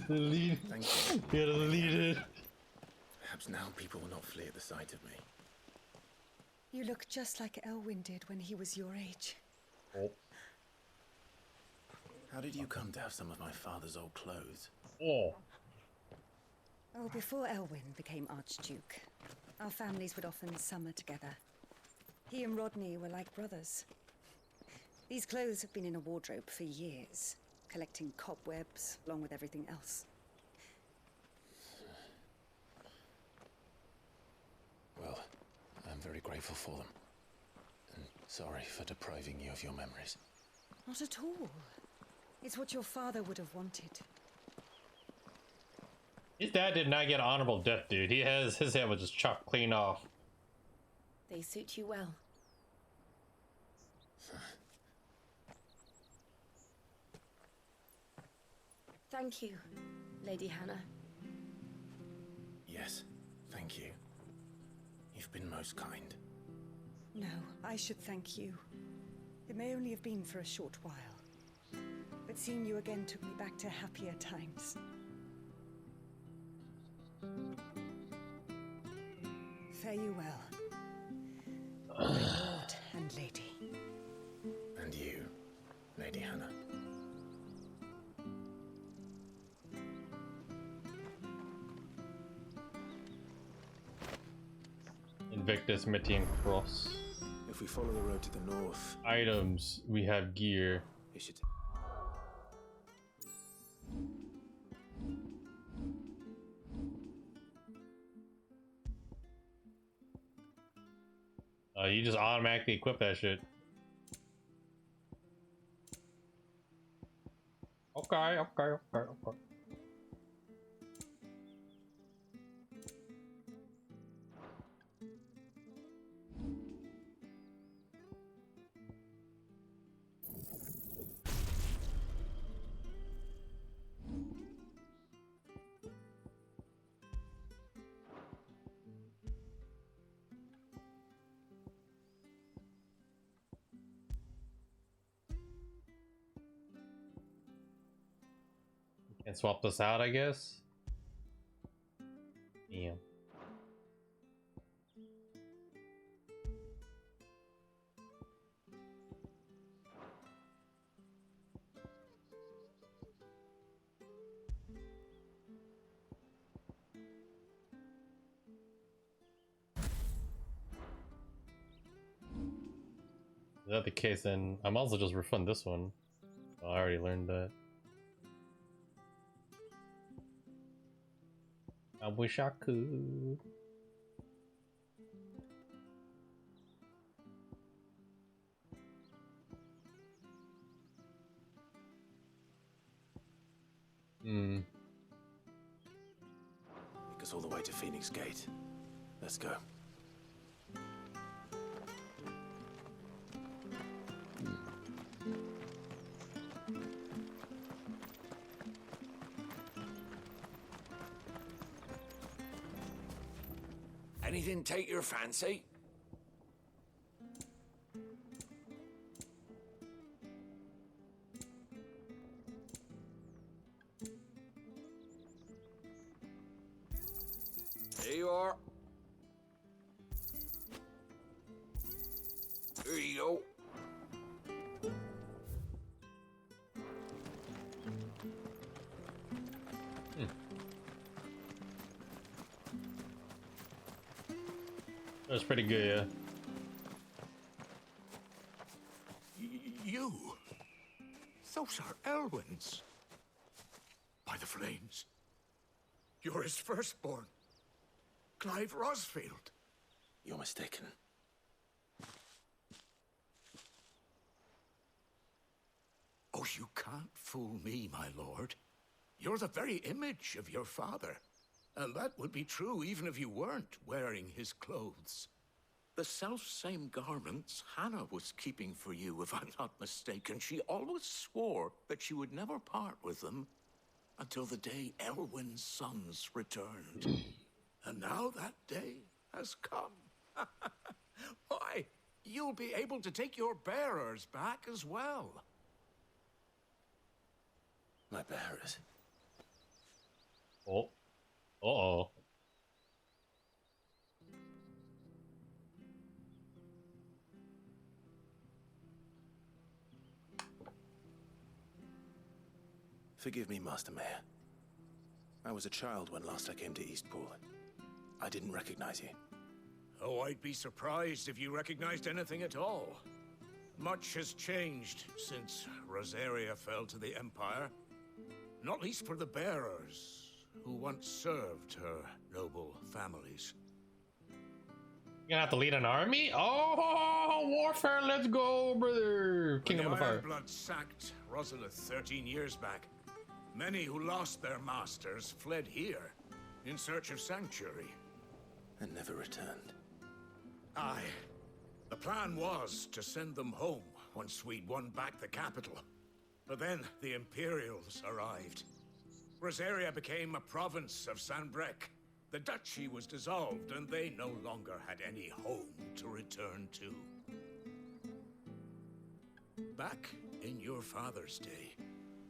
Lead. Thank you. You're the leader. Perhaps now people will not flee at the sight of me. You look just like Elwyn did when he was your age. Oh. How did you come to have some of my father's old clothes? Oh. Oh, before Elwyn became Archduke, our families would often summer together. He and Rodney were like brothers. These clothes have been in a wardrobe for years, collecting cobwebs along with everything else. Well, I'm very grateful for them. And sorry for depriving you of your memories. Not at all. It's what your father would have wanted. His dad did not get an honorable death, dude. His head was just chopped clean off. They suit you well. Thank you, Lady Hannah. Yes, thank you. You've been most kind. No, I should thank you. It may only have been for a short while, but seeing you again took me back to happier times. Fare you well, my lord and lady. And you, Lady Hannah. Invictus Metian Cross. If we follow the road to the north, Items. We have gear. it should... You just automatically equip that shit. Okay. Can swap this out, I guess. Yeah. Is that the case? Then I might as well just refund this one. Oh, I already learned that. I wish I could. Take us all the way to Phoenix Gate. Let's go. Anything take your fancy? Here you are. Here you go. That's pretty good, yeah. You? Those are Elwyn's. By the flames. You're his firstborn. Clive Rosfield. You're mistaken. Oh, you can't fool me, my lord. You're the very image of your father. And that would be true even if you weren't wearing his clothes. The self-same garments Hannah was keeping for you, if I'm not mistaken. She always swore that she would never part with them until the day Elwyn's sons returned. And now that day has come. Why, you'll be able to take your bearers back as well. My bearers. Oh. Uh-oh. Forgive me, Master Mayor. I was a child when last I came to Eastpool. I didn't recognize you. Oh, I'd be surprised if you recognized anything at all. Much has changed since Rosaria fell to the Empire. Not least for the bearers, who once served her noble families. You're gonna have to lead an army? Oh, warfare, let's go, brother! Kingdom of the Fire. Ironblood sacked Rosalith 13 years back. Many who lost their masters fled here, in search of sanctuary. And never returned. Aye. The plan was to send them home once we'd won back the capital. But then the Imperials arrived. Rosaria became a province of Sanbreque. The duchy was dissolved, and they no longer had any home to return to. Back in your father's day,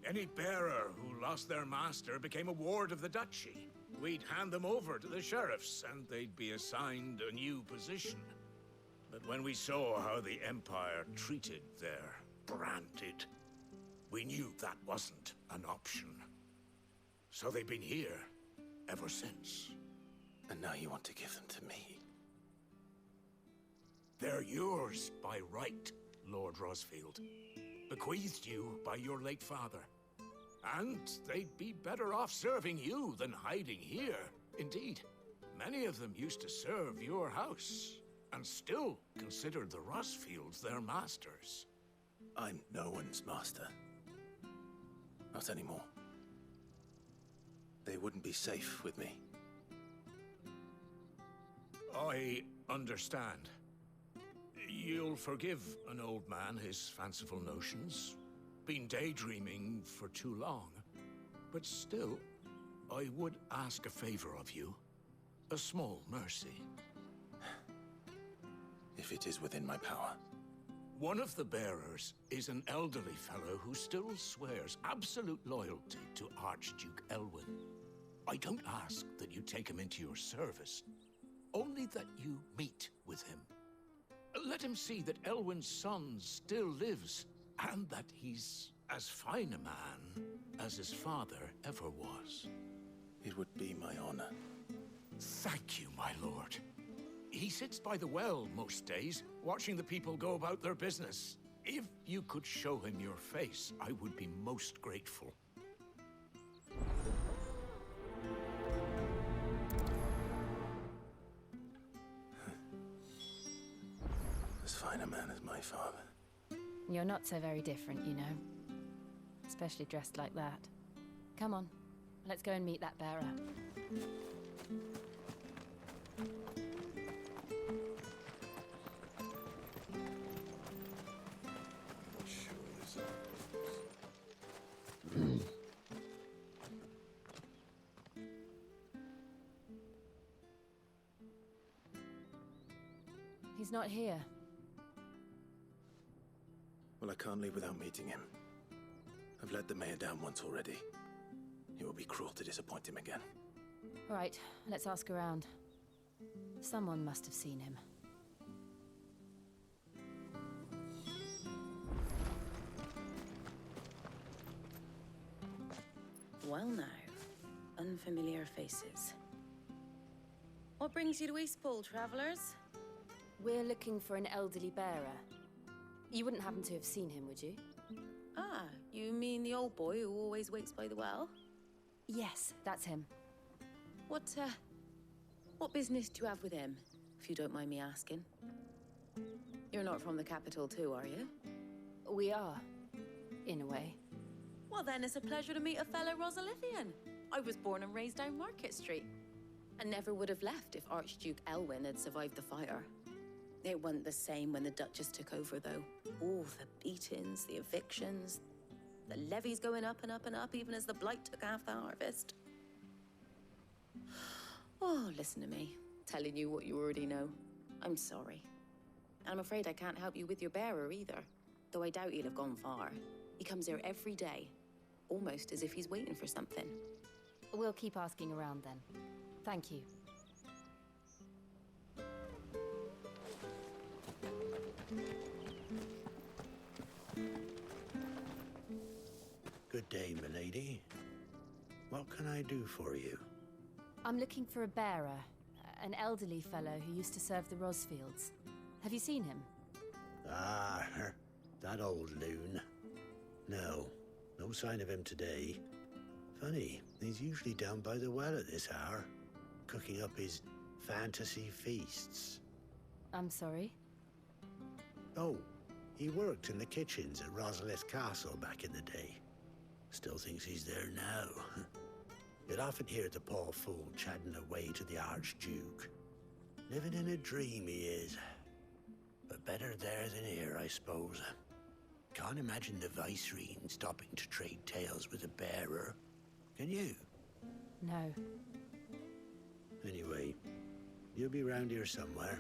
any bearer who lost their master became a ward of the duchy. We'd hand them over to the sheriffs, and they'd be assigned a new position. But when we saw how the Empire treated their branded, we knew that wasn't an option. So they've been here ever since. And now you want to give them to me? They're yours by right, Lord Rosfield. Bequeathed you by your late father. And they'd be better off serving you than hiding here. Indeed, many of them used to serve your house, and still considered the Rosfields their masters. I'm no one's master. Not anymore. They wouldn't be safe with me. I understand. You'll forgive an old man his fanciful notions. Been daydreaming for too long. But still, I would ask a favor of you. A small mercy. If it is within my power. One of the bearers is an elderly fellow who still swears absolute loyalty to Archduke Elwyn. I don't ask that you take him into your service, only that you meet with him. Let him see that Elwyn's son still lives, and that he's as fine a man as his father ever was. It would be my honor. Thank you, my lord. He sits by the well most days, watching the people go about their business. If you could show him your face, I would be most grateful. As fine a man as my father. You're not so very different, you know. Especially dressed like that. Come on, let's go and meet that bearer. He's not here. Well, I can't leave without meeting him. I've let the mayor down once already. It would be cruel to disappoint him again. All right, let's ask around. Someone must have seen him. Well now, unfamiliar faces. What brings you to Eastpool, travelers? We're looking for an elderly bearer. You wouldn't happen to have seen him, would you? Ah, you mean the old boy who always waits by the well? Yes, that's him. What business do you have with him, if you don't mind me asking? You're not from the capital too, are you? We are, in a way. Well then, it's a pleasure to meet a fellow Rosalithian. I was born and raised down Market Street. And never would have left if Archduke Elwyn had survived the fire. It wasn't the same when the Duchess took over, though. Oh, the beatings, the evictions, the levies going up and up and up, even as the blight took half the harvest. Oh, listen to me, telling you what you already know. I'm sorry. I'm afraid I can't help you with your bearer either, though I doubt he'll have gone far. He comes here every day, almost as if he's waiting for something. We'll keep asking around then. Thank you. Good day, milady. What can I do for you? I'm looking for a bearer, an elderly fellow who used to serve the Rosfields. Have you seen him? Ah, that old loon. No sign of him today. Funny, he's usually down by the well at this hour, cooking up his fantasy feasts. I'm sorry? Oh, he worked in the kitchens at Rosalith Castle back in the day. Still thinks he's there now. You'd often hear the poor fool chatting away to the Archduke. Living in a dream he is. But better there than here, I suppose. Can't imagine the Viceroy stopping to trade tales with a bearer. Can you? No. Anyway, you'll be round here somewhere.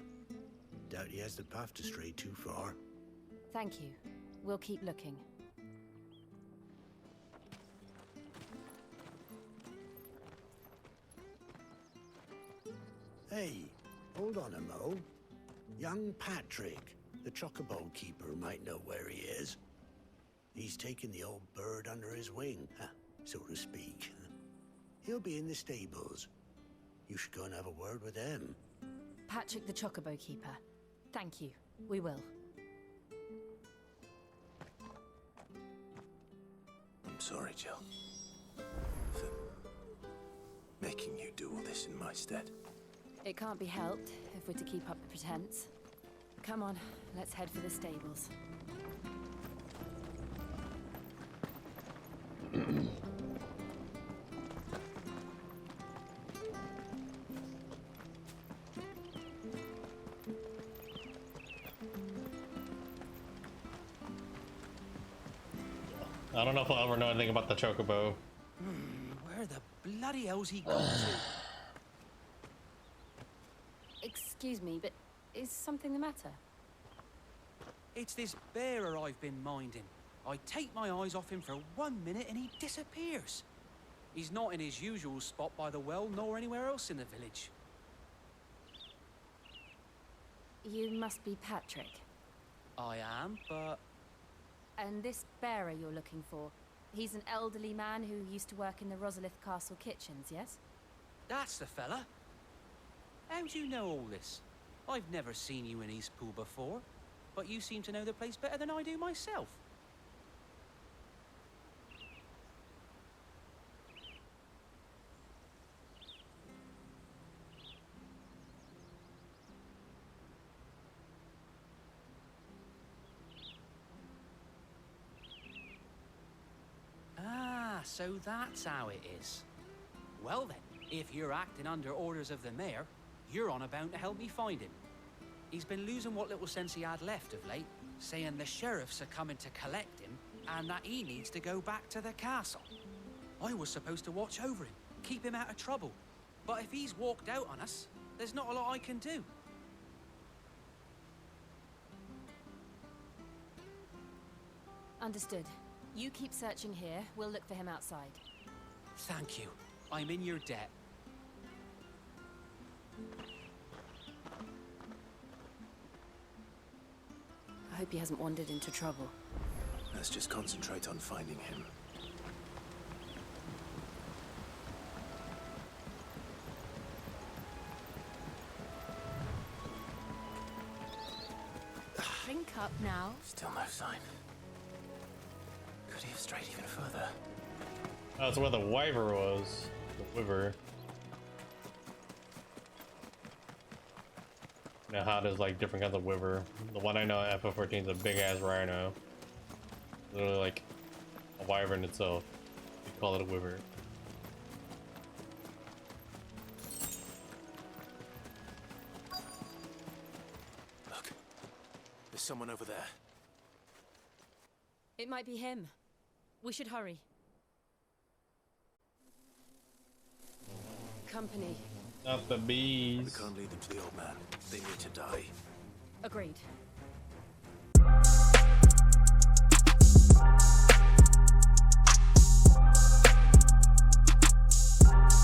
Doubt he has the path to stray too far. Thank you. We'll keep looking. Hey, hold on a mo. Young Patrick, the chocobo keeper, might know where he is. He's taken the old bird under his wing, so to speak. He'll be in the stables. You should go and have a word with him. Patrick the Chocobo Keeper. Thank you. We will. I'm sorry, Jill. For making you do all this in my stead. It can't be helped if we're to keep up the pretense. Come on, let's head for the stables. I don't know if I'll ever know anything about the chocobo. Where the bloody hell's he gone to? Excuse me, but is something the matter? It's this bearer I've been minding. I take my eyes off him for 1 minute and he disappears. He's not in his usual spot by the well, nor anywhere else in the village. You must be Patrick. I am, but... And this bearer you're looking for, he's an elderly man who used to work in the Rosalith Castle kitchens, yes? That's the fella. How do you know all this? I've never seen you in Eastpool before, but you seem to know the place better than I do myself. So that's how it is. Well then, if you're acting under orders of the mayor, you're on about to help me find him. He's been losing what little sense he had left of late, saying the sheriffs are coming to collect him and that he needs to go back to the castle. I was supposed to watch over him, keep him out of trouble. But if he's walked out on us, there's not a lot I can do. Understood. You keep searching here, we'll look for him outside. Thank you. I'm in your debt. I hope he hasn't wandered into trouble. Let's just concentrate on finding him. Drink up now. Still no sign. Could he have strayed even further? That's where the wyver was. The wyver. You know how there's like different kinds of wyver. The one I know at FF14 is a big ass rhino. Literally like a wyvern itself. We call it a wyver. Look, there's someone over there. It might be him. We should hurry. Company. Not the bees. We can't lead them to the old man. They need to die. Agreed.